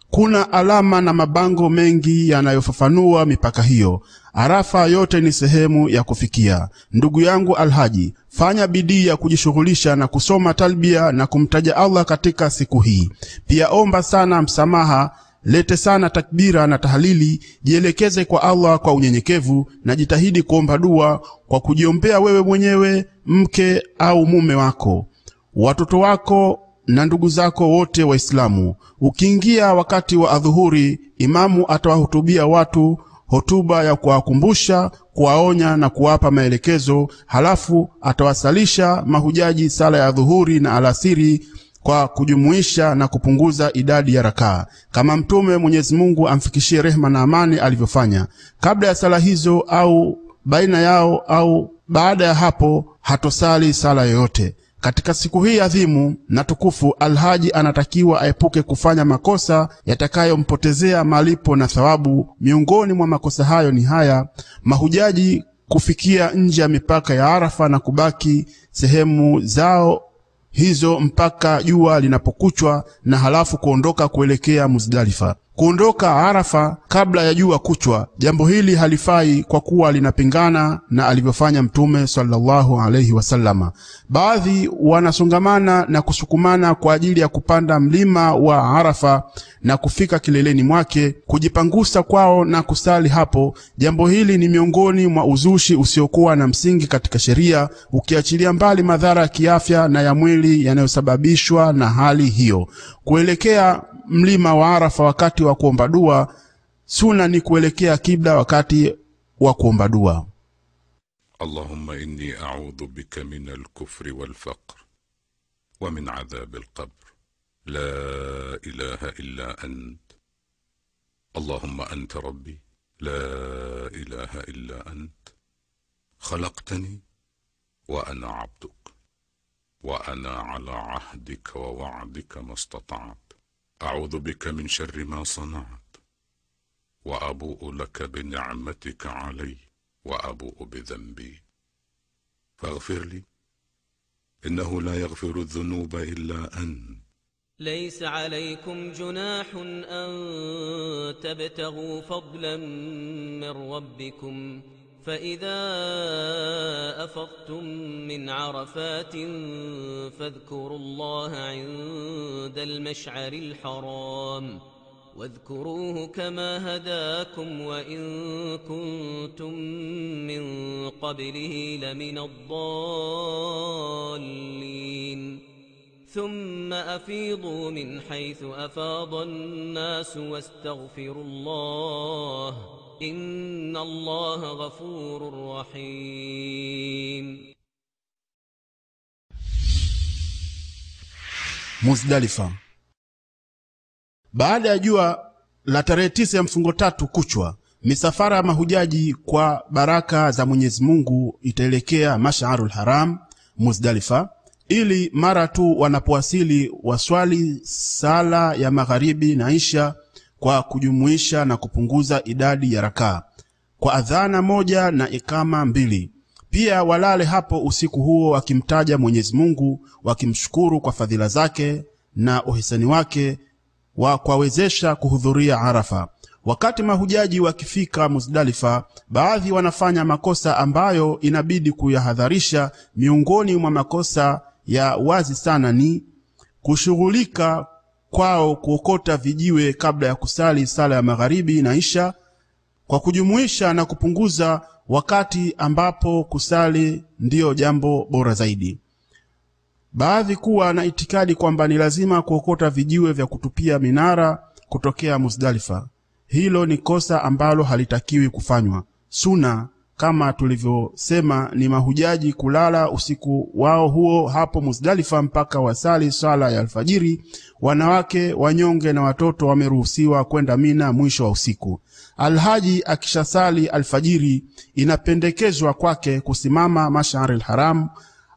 Kuna alama na mabango mengi yanayofafanua mipaka hiyo. Arafa yote ni sehemu ya kufikia. Ndugu yangu alhaji, fanya bidii ya kujishughulisha na kusoma talbia na kumtaja Allah katika siku hii. Pia omba sana msamaha, lete sana takbira na tahlili, jielekeze kwa Allah kwa unyenyekevu na jitahidi kuomba dua kwa kujiombea wewe mwenyewe, mke au mume wako, watoto wako na ndugu zako wote Waislamu. Ukiingia wakati wa adhuhuri, imamu atawahutubia watu hotuba ya kuwakumbusha, kuwaonya na kuwapa maelekezo. Halafu atawasalisha mahujaji sala ya adhuhuri na alasiri kwa kujumuisha na kupunguza idadi ya rakaa, kama mtume Mwenyezi Mungu amfikishie rehema na amani alivyofanya. Kabla ya sala hizo au baina yao au baada ya hapo hatosali sala yoyote. Katika siku hii adhimu na tukufu, alhaji anatakiwa aepuke kufanya makosa yatakayompotezea malipo na thawabu. Miongoni mwa makosa hayo ni haya: mahujaji kufikia nje ya mipaka ya Arafa na kubaki sehemu zao hizo mpaka jua linapokuchwa na halafu kuondoka kuelekea Muzdalifa. Kuondoka Arafa kabla ya jua kuchwa, jambo hili halifai kwa kuwa linapingana na alivyofanya mtume sallallahu alayhi wasallama. Baadhi wanasongamana na kusukumana kwa ajili ya kupanda mlima wa Arafa na kufika kileleni mwake, kujipangusa kwao na kusali hapo. Jambo hili ni miongoni mwa uzushi usiokuwa na msingi katika sheria, ukiachilia mbali madhara ya kiafya na ya mwili yanayosababishwa na hali hiyo. Kuelekea mlima wa Arafa wakati wa kuomba dua, sunna ni kuelekea kibla wakati wa kuomba dua. اللهم إني أعوذ بك من الكفر والفقر ومن عذاب القبر لا إله إلا أنت. اللهم أنت ربي لا إله إلا أنت. خلقتني وأنا عبدك وأنا على عهدك ووعدك ما استطعت. أعوذ بك من شر ما صنعت وأبوء لك بنعمتك علي وأبوء بذنبي فاغفر لي إنه لا يغفر الذنوب إلا أنت. ليس عليكم جناح أن تبتغوا فضلا من ربكم فإذا أفضتم من عرفات فاذكروا الله عند المشعر الحرام واذكروه كما هداكم وإن كنتم من قبله لمن الضالين. ثم أفيضوا من حيث أفاض الناس واستغفروا الله إن الله غفور رحيم. Muzdalifa. Baada ya jua la tarehe 9 ya mfungo 3 kuchwa, misafara ya mahujaji kwa baraka za Mwenyezi Mungu itaelekea Mash'arul Haram, Muzdalifa, ili mara tu wanapowasili waswali sala ya magharibi na isha kwa kujumuisha na kupunguza idadi ya rakaa kwa adhana moja na ikama 2. Pia walale hapo usiku huo wakimtaja Mwenyezi Mungu, wakimshukuru kwa fadhila zake na uhisani wake wa kuwawezesha kuhudhuria Arafa. Wakati mahujaji wakifika Muzdalifa, baadhi wanafanya makosa ambayo inabidi kuyahadharisha. Miongoni mwa makosa ya wazi sana ni kushughulika kwao kuokota vijiwe kabla ya kusali sala ya magharibi na isha, kwa kujumuisha na kupunguza wakati ambapo kusali ndiyo jambo bora zaidi. Baadhi kuwa na itikadi kwamba ni lazima kuokota vijiwe vya kutupia minara kutokea Muzdalifa. Hilo ni kosa ambalo halitakiwi kufanywa. Suna, kama tulivyosema, ni mahujaji kulala usiku wao huo hapo Muzdalifa mpaka wasali sala ya alfajiri. Wanawake, wanyonge na watoto wameruhusiwa kwenda Mina mwisho wa usiku. Alhaji akishasali alfajiri, inapendekezwa kwake kusimama Mash'ar al-Haram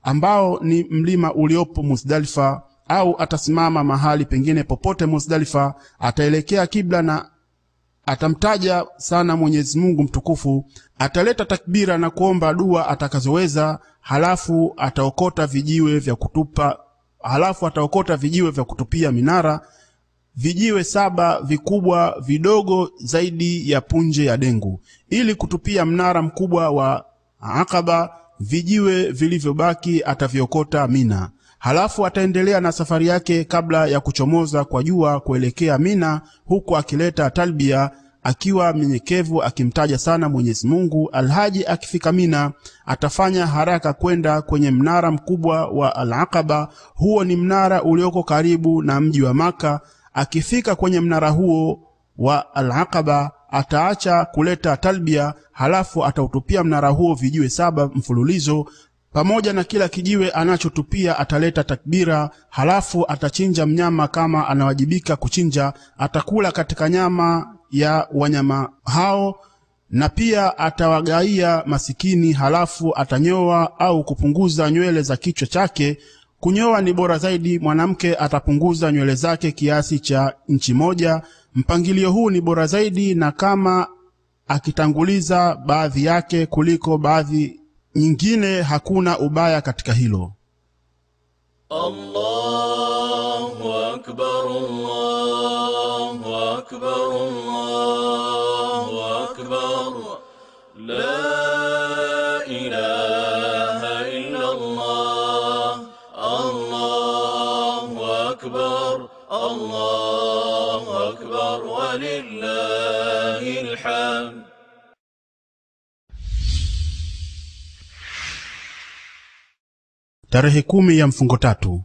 ambao ni mlima uliopo Muzdalifa, au atasimama mahali pengine popote Muzdalifa, ataelekea kibla na atamtaja sana Mwenyezi Mungu mtukufu, ataleta takbira na kuomba dua atakazoweza, halafu ataokota vijiwe vya kutupia minara, vijiwe 7 vikubwa vidogo zaidi ya punje ya dengu, ili kutupia mnara mkubwa wa Aqaba. Vijiwe vilivyobaki ataviokota Mina. Halafu ataendelea na safari yake kabla ya kuchomoza kwa jua kuelekea Mina, huku akileta talbia akiwa mnyenyekevu akimtaja sana Mwenyezi Mungu. Alhaji akifika Mina atafanya haraka kwenda kwenye mnara mkubwa wa Al-Aqaba. Huo ni mnara ulioko karibu na mji wa Maka. Akifika kwenye mnara huo wa Al-Aqaba ataacha kuleta talbia, halafu atautupia mnara huo vijiwe 7 mfululizo. Pamoja na kila kijiwe anachotupia ataleta takbira, halafu atachinja mnyama kama anawajibika kuchinja. Atakula katika nyama ya wanyama hao na pia atawagaia masikini. Halafu atanyoa au kupunguza nywele za kichwa chake. Kunyoa ni bora zaidi. Mwanamke atapunguza nywele zake kiasi cha inchi 1. Mpangilio huu ni bora zaidi, na kama akitanguliza baadhi yake kuliko baadhi nyingine hakuna ubaya katika hilo. Allahu akbar, Allahu akbar, Allahu akbar, la ilaha illa Allah, Allahu akbar, Allahu akbar, walillahil hamd. Tarehe 10 ya mfungo 3.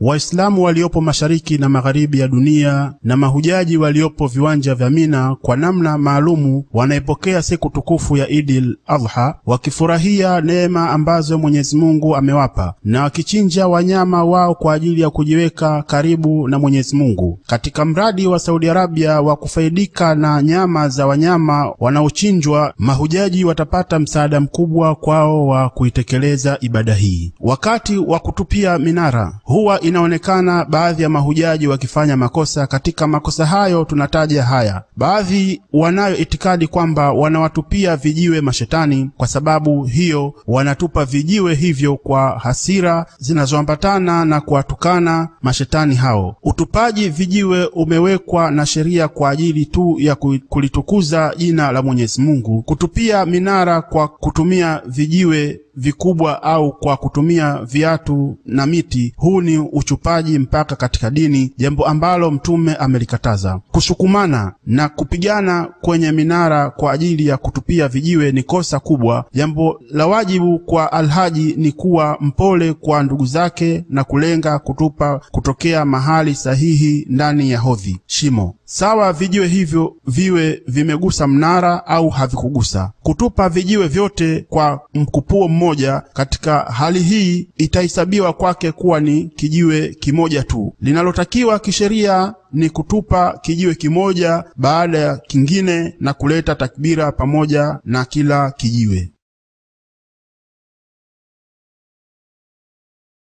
Waislamu waliopo mashariki na magharibi ya dunia na mahujaji waliopo viwanja vya Mina kwa namna maalumu wanaipokea siku tukufu ya Idil Adha, wakifurahia neema ambazo Mwenyezi Mungu amewapa, na wakichinja wanyama wao kwa ajili ya kujiweka karibu na Mwenyezi Mungu. Katika mradi wa Saudi Arabia wa kufaidika na nyama za wanyama wanaochinjwa, mahujaji watapata msaada mkubwa kwao wa kuitekeleza ibada hii. Wakati wa kutupia minara, huwa inaonekana baadhi ya mahujaji wakifanya makosa. Katika makosa hayo tunataja haya: baadhi wanayo itikadi kwamba wanawatupia vijiwe mashetani. Kwa sababu hiyo wanatupa vijiwe hivyo kwa hasira zinazoambatana na kuwatukana mashetani hao. Utupaji vijiwe umewekwa na sheria kwa ajili tu ya kulitukuza jina la Mwenyezi Mungu. Kutupia minara kwa kutumia vijiwe vikubwa au kwa kutumia viatu na miti, huu ni uchupaji mpaka katika dini, jambo ambalo Mtume amelikataza. Kusukumana na kupigana kwenye minara kwa ajili ya kutupia vijiwe ni kosa kubwa. Jambo la wajibu kwa alhaji ni kuwa mpole kwa ndugu zake na kulenga kutupa kutokea mahali sahihi ndani ya hodhi, shimo. Sawa vijiwe hivyo viwe vimegusa mnara au havikugusa. Kutupa vijiwe vyote kwa mkupuo mmoja, katika hali hii itahesabiwa kwake kuwa ni kijiwe kimoja tu. Linalotakiwa kisheria ni kutupa kijiwe kimoja baada ya kingine na kuleta takbira pamoja na kila kijiwe.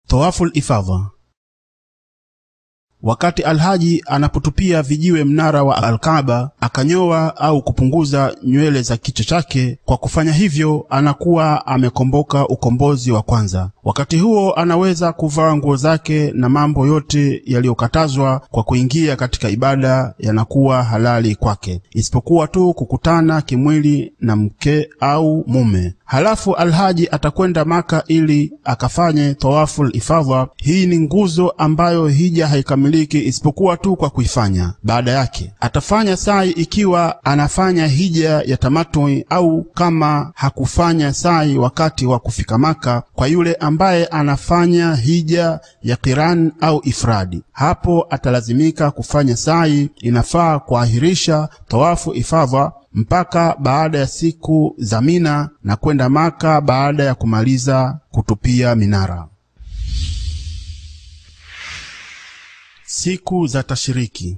Tawaful Ifadha. Wakati alhaji anapotupia vijiwe mnara wa Al-Kaaba, akanyoa au kupunguza nywele za kichwa chake. Kwa kufanya hivyo anakuwa amekomboka ukombozi wa kwanza. Wakati huo anaweza kuvaa nguo zake na mambo yote yaliyokatazwa kwa kuingia katika ibada yanakuwa halali kwake, isipokuwa tu kukutana kimwili na mke au mume. Halafu alhaji atakwenda Maka ili akafanye tawaful ifadha. Hii ni nguzo ambayo hija haikamiliki isipokuwa tu kwa kuifanya. Baada yake atafanya sa'i ikiwa anafanya hija ya tamattu, au kama hakufanya sa'i wakati wa kufika Maka kwa yule ambaye anafanya hija ya qiran au ifradi, hapo atalazimika kufanya sa'i. Inafaa kuahirisha tawafu ifadha mpaka baada ya siku za Mina na kwenda Maka baada ya kumaliza kutupia minara. Siku za tashriki.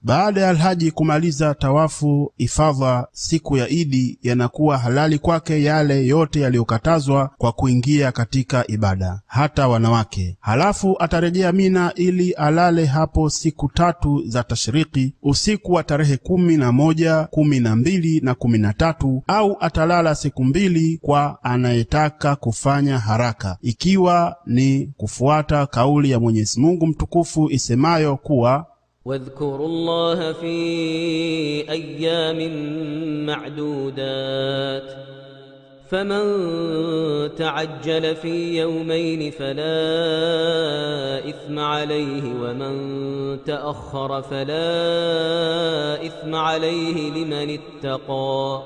Baada ya alhaji kumaliza tawafu ifadha, siku ya Idi yanakuwa halali kwake yale yote yaliyokatazwa kwa kuingia katika ibada, hata wanawake. Halafu atarejea Mina ili alale hapo siku 3 za tashriki, usiku wa tarehe 11, 12 na 13, au atalala siku 2 kwa anayetaka kufanya haraka, ikiwa ni kufuata kauli ya Mwenyezi Mungu mtukufu isemayo kuwa واذكروا الله في أيام معدودات فمن تعجل في يومين فلا إثم عليه ومن تأخر فلا إثم عليه لمن اتقى.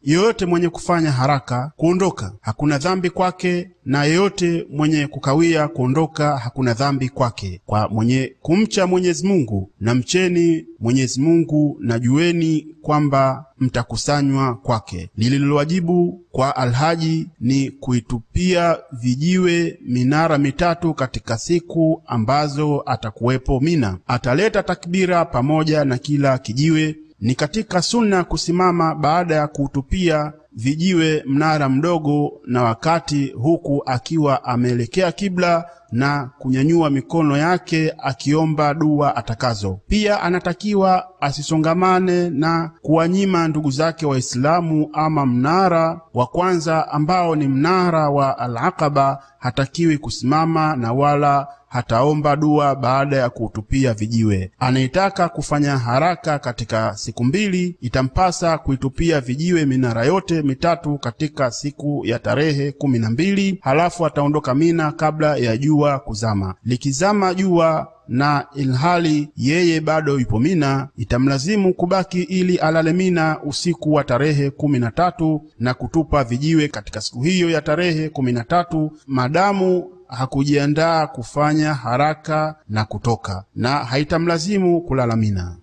Yoyote mwenye kufanya haraka kuondoka hakuna dhambi kwake, na yoyote mwenye kukawia kuondoka hakuna dhambi kwake. Kwa mwenye kumcha Mwenyezi Mungu, na mcheni Mwenyezi Mungu na jueni kwamba mtakusanywa kwake. Lililowajibu kwa alhaji ni kuitupia vijiwe minara 3 katika siku ambazo atakuwepo Mina. Ataleta takbira pamoja na kila kijiwe. Ni katika sunna kusimama baada ya kutupia vijiwe mnara mdogo na wakati, huku akiwa ameelekea kibla na kunyanyua mikono yake akiomba dua atakazo. Pia anatakiwa asisongamane na kuwanyima ndugu zake Waislamu. Ama mnara wa kwanza ambao ni mnara wa Al-Aqaba hatakiwi kusimama na wala hataomba dua baada ya kutupia vijiwe. Anayetaka kufanya haraka katika siku 2 itampasa kuitupia vijiwe minara yote 3 katika siku ya tarehe 12, halafu ataondoka Mina kabla ya jua kuzama. Likizama jua na ilhali yeye bado yupo Mina, itamlazimu kubaki ili alale Mina usiku wa tarehe 13 na kutupa vijiwe katika siku hiyo ya tarehe 13, madamu hakujiandaa kufanya haraka na kutoka, na haitamlazimu kulala Mina.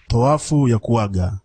Tawafu ya kuaga.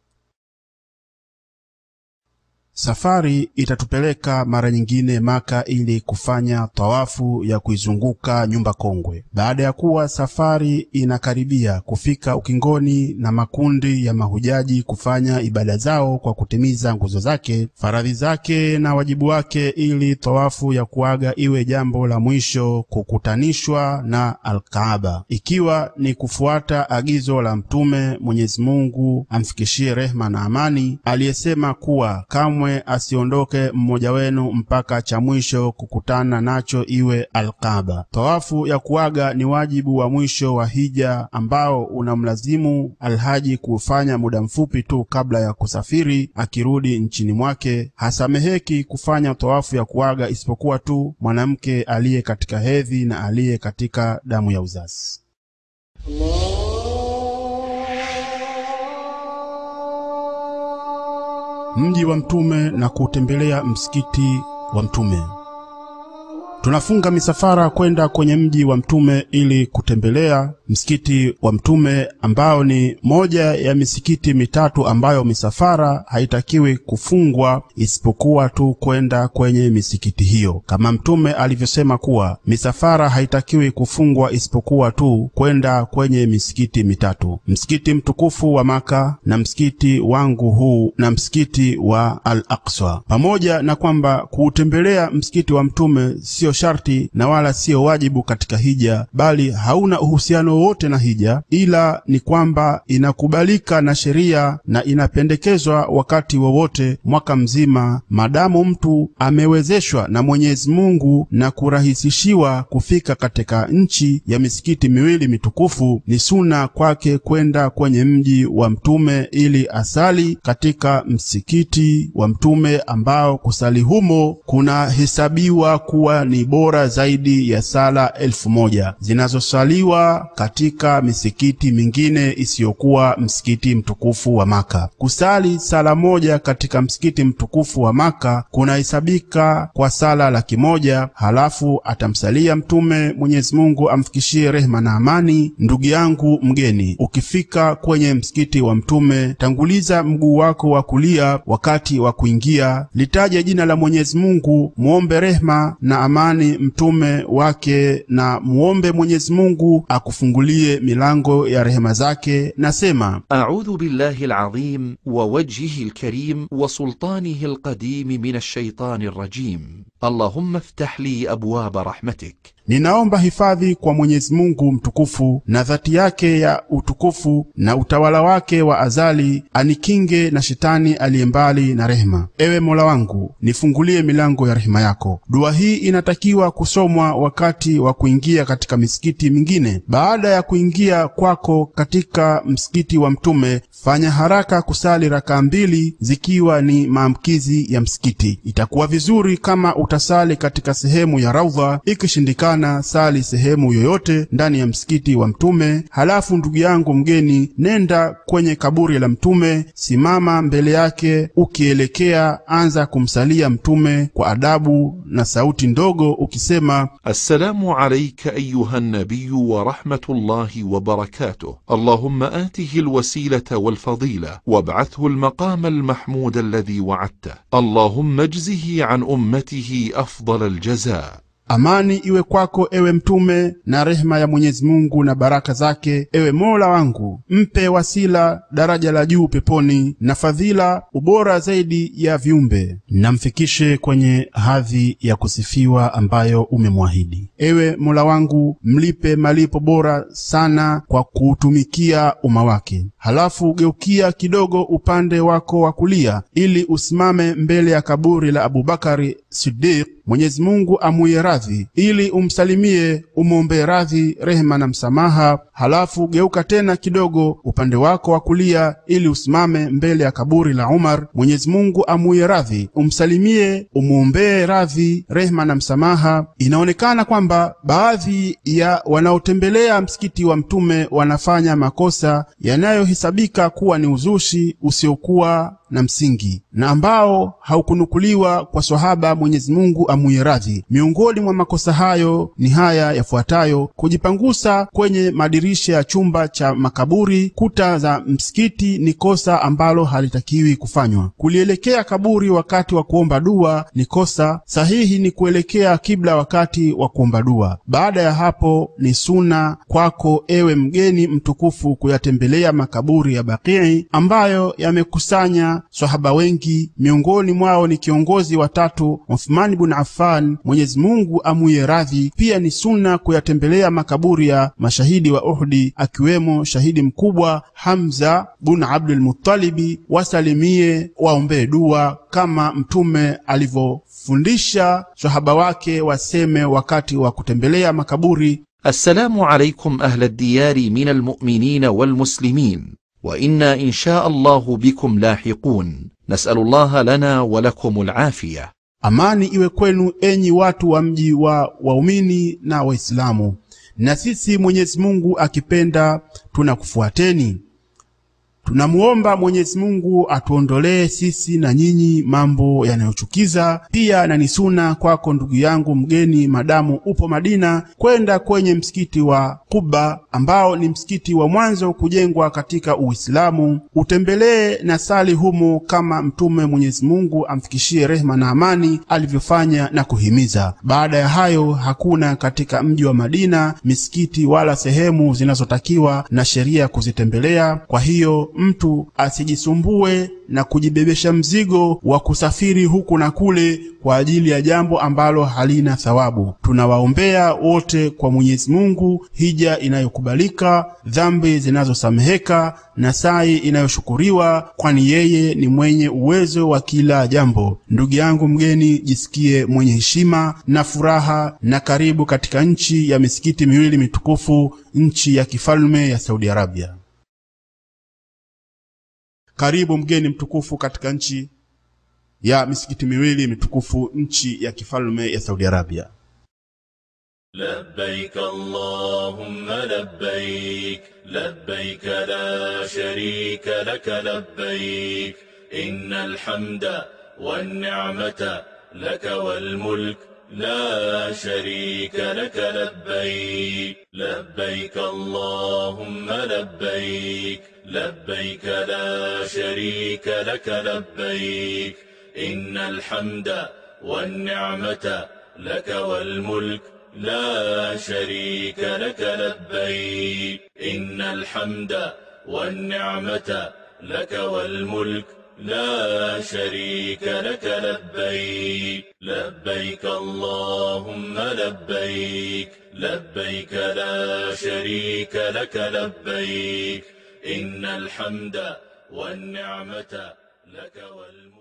Safari itatupeleka mara nyingine Maka ili kufanya tawafu ya kuizunguka nyumba kongwe. Baada ya kuwa safari inakaribia kufika ukingoni na makundi ya mahujaji kufanya ibada zao kwa kutimiza nguzo zake, faradhi zake na wajibu wake, ili tawafu ya kuaga iwe jambo la mwisho kukutanishwa na Al-Kaaba, ikiwa ni kufuata agizo la Mtume, Mwenyezi Mungu amfikishie rehma na amani, aliyesema kuwa kamwe asiondoke mmoja wenu mpaka cha mwisho kukutana nacho iwe Al-Kaaba. Tawafu ya kuaga ni wajibu wa mwisho wa hija ambao unamlazimu alhaji kufanya muda mfupi tu kabla ya kusafiri. Akirudi nchini mwake hasameheki kufanya tawafu ya kuaga isipokuwa tu mwanamke aliye katika hedhi na aliye katika damu ya uzazi. Mji wa Mtume na kutembelea msikiti wa Mtume. Tunafunga misafara kwenda kwenye mji wa Mtume ili kutembelea msikiti wa Mtume, ambao ni moja ya misikiti 3 ambayo misafara haitakiwi kufungwa isipokuwa tu kwenda kwenye misikiti hiyo, kama Mtume alivyosema kuwa misafara haitakiwi kufungwa isipokuwa tu kwenda kwenye misikiti 3: msikiti mtukufu wa Maka na msikiti wangu huu na msikiti wa Al-Aqsa. Pamoja na kwamba kuutembelea msikiti wa Mtume sio sharti na wala sio wajibu katika hija, bali hauna uhusiano wote na hija, ila ni kwamba inakubalika na sheria na inapendekezwa wakati wowote mwaka mzima, madamu mtu amewezeshwa na Mwenyezi Mungu na kurahisishiwa kufika katika nchi ya misikiti miwili mitukufu. Ni sunna kwake kwenda kwenye mji wa Mtume ili asali katika msikiti wa Mtume, ambao kusali humo kuna hesabiwa kuwa ni bora zaidi ya sala 1000 zinazosaliwa katika misikiti mingine isiyokuwa msikiti mtukufu wa Maka. Kusali sala moja katika msikiti mtukufu wa Maka kunahesabika kwa sala 100,000. Halafu atamsalia Mtume, Mwenyezi Mungu amfikishie rehema na amani. Ndugu yangu mgeni, ukifika kwenye msikiti wa Mtume, tanguliza mguu wako wa kulia wakati wa kuingia, litaje jina la Mwenyezi Mungu, muombe rehema na amani mtume wake, na muombe Mwenyezi Mungu akufungulie milango ya rehema zake. Nasema a'udhu billahi al-azim wa wajhihi al-karim wa sultanihi al-qadim min ash-shaytani ar-rajim. Allahumma iftah li abwaba rahmatik. Ninaomba hifadhi kwa Mwenyezi Mungu mtukufu na dhati yake ya utukufu na utawala wake wa azali, anikinge na shetani aliyembali na rehema. Ewe Mola wangu, nifungulie milango ya rehema yako. Dua hii inatakiwa kusomwa wakati wa kuingia katika misikiti mingine. Baada ya kuingia kwako katika msikiti wa Mtume, fanya haraka kusali raka 2 zikiwa ni maamkizi ya msikiti. Itakuwa vizuri kama utasali katika sehemu ya Raudha. Ikishindikana, sali sehemu yoyote ndani ya msikiti wa Mtume. Halafu ndugu yangu mgeni, nenda kwenye kaburi la Mtume, simama mbele yake, ukielekea anza kumsalia Mtume kwa adabu na sauti ndogo ukisema: Assalamu alayka ayyuha nabiyyu wa rahmatullahi wa barakatuh. Allahumma atihi alwasilata walfadila wab'athhu almaqama almahmuda alladhi wa'adta. Allahumma ajzihi an ummatihi afdal aljazaa. Amani iwe kwako ewe Mtume, na rehema ya Mwenyezi Mungu na baraka zake. Ewe Mola wangu, mpe wasila daraja la juu peponi na fadhila ubora zaidi ya viumbe, na mfikishe kwenye hadhi ya kusifiwa ambayo umemwahidi. Ewe Mola wangu, mlipe malipo bora sana kwa kuutumikia umma wake. Halafu geukia kidogo upande wako wa kulia ili usimame mbele ya kaburi la Abubakari Siddiq, Mwenyezi Mungu amuye radhi, ili umsalimie, umombe radhi, rehema na msamaha. Halafu geuka tena kidogo upande wako wa kulia ili usimame mbele ya kaburi la Umar, Mwenyezi Mungu amuye radhi, umsalimie, umombe radhi, rehema na msamaha. Inaonekana kwamba baadhi ya wanaotembelea msikiti wa Mtume wanafanya makosa yanayohesabika kuwa ni uzushi usiokuwa na msingi na ambao haukunukuliwa kwa sahaba, Mwenyezi Mungu amuye radhi. Miongoni mwa makosa hayo ni haya yafuatayo: kujipangusa kwenye madirisha ya chumba cha makaburi, kuta za msikiti ni kosa ambalo halitakiwi kufanywa. Kulielekea kaburi wakati wa kuomba dua ni kosa. Sahihi ni kuelekea kibla wakati wa kuomba dua. Baada ya hapo ni sunna kwako ewe mgeni mtukufu kuyatembelea makaburi ya Baqi ambayo yamekusanya sahaba wengi. Miongoni mwao ni kiongozi wa 3 Uthman ibn Affan, Mwenyezi Mungu amuye radhi. Pia ni sunna kuyatembelea makaburi ya mashahidi wa Uhudi, akiwemo shahidi mkubwa Hamza bin Abdul Muttalib, wasalimie, waombee dua kama Mtume alivyofundisha sahaba wake waseme wakati wa kutembelea makaburi: Assalamu alaykum ahla ad-diyari min al-mu'minin wal-muslimin wa inna insha Allahu bikum lahiqun. Nas'alullaha lana wa lakumul afiyah. Amani iwe kwenu enyi watu wa mji wa waumini na Waislamu, na sisi Mwenyezi Mungu akipenda tunakufuateni. Tunamuomba Mwenyezi Mungu atuondolee sisi na nyinyi mambo yanayochukiza. Pia na ni sunna kwako ndugu yangu mgeni, madamu upo Madina, kwenda kwenye msikiti wa Quba ambao ni msikiti wa mwanzo kujengwa katika Uislamu. Utembelee na sali humo kama Mtume, Mwenyezi Mungu amfikishie rehema na amani, alivyofanya na kuhimiza. Baada ya hayo hakuna katika mji wa Madina misikiti wala sehemu zinazotakiwa na sheria kuzitembelea. Kwa hiyo mtu asijisumbue na kujibebesha mzigo wa kusafiri huku na kule kwa ajili ya jambo ambalo halina thawabu. Tunawaombea wote kwa Mwenyezi Mungu hija inayokubalika, dhambi zinazosameheka na sai inayoshukuriwa, kwani yeye ni mwenye uwezo wa kila jambo. Ndugu yangu mgeni, jisikie mwenye heshima na furaha na karibu katika nchi ya misikiti miwili mitukufu, nchi ya kifalme ya Saudi Arabia. Karibu mgeni mtukufu katika nchi ya misikiti miwili mitukufu, nchi ya kifalme ya Saudi Arabia. لبيك اللهم لبيك لبيك لا شريك لك لبيك إن الحمد والنعمة لك والملك لا شريك لك لبيك لبيك اللهم لبيك لبيك لا شريك لك لبيك إن الحمد والنعمة لك والملك لا شريك لك لبيك إن الحمد والنعمة لك والملك لا شريك لك لبيك لبيك اللهم لبيك لبيك لا شريك لك لبيك إن الحمد والنعمة لك والملك